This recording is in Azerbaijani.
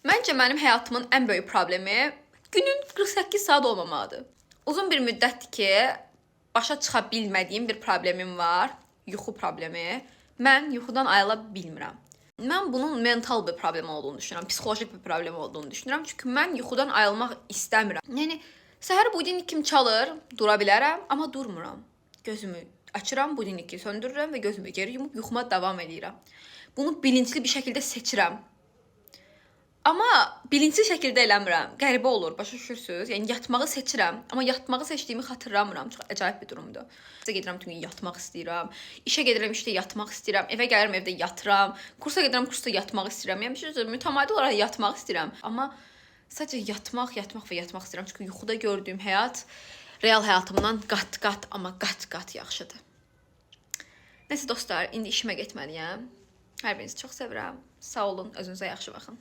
Məncə mənim həyatımın ən böyük problemi günün 48 saat olmamaqdır. Uzun bir müddətdir ki, başa çıxa bilmədiyim bir problemim var. Yuxu problemi. Mən yuxudan ayıla bilmirəm. Mən bunun mental bir problem olduğunu düşünürəm, psixolojik bir problem olduğunu düşünürəm. Çünki mən yuxudan ayılmaq istəmirəm. Yəni səhər budinnik kimi çalır, dura bilərəm, amma durmuram. Gözümü açıram, budinnik'i söndürürəm və gözümü geri yumub yuxuma davam edirəm. Bunu bilinçli bir şəkildə seçirəm. Amma bilinçli şəkildə eləmirəm. Qəribə olur, başa düşürsüz? Yəni yatmağı seçirəm, amma yatmağı seçdiyimi xatırlamıram. Çox əcayib bir durumdur. Sizə gedirəm, bütün gün yatmaq istəyirəm. İşə gedirəm, işdə yatmaq istəyirəm. Evə gəlirəm, evdə yatıram. Kursa gedirəm, kursda yatmaq istəyirəm. Yəni bir şey söyləyim, mütəmadi olaraq yatmaq istəyirəm. Amma sadəcə yatmaq və yatmaq istəyirəm. Çünki yuxuda gördüyüm həyat real həyatımdan qat-qat, amma qat-qat yaxşıdır. Nəsə dostlar, indi işimə getməliyəm. Hər birinizi çox sevirəm. Sağ olun, özünüzə yaxşı baxın.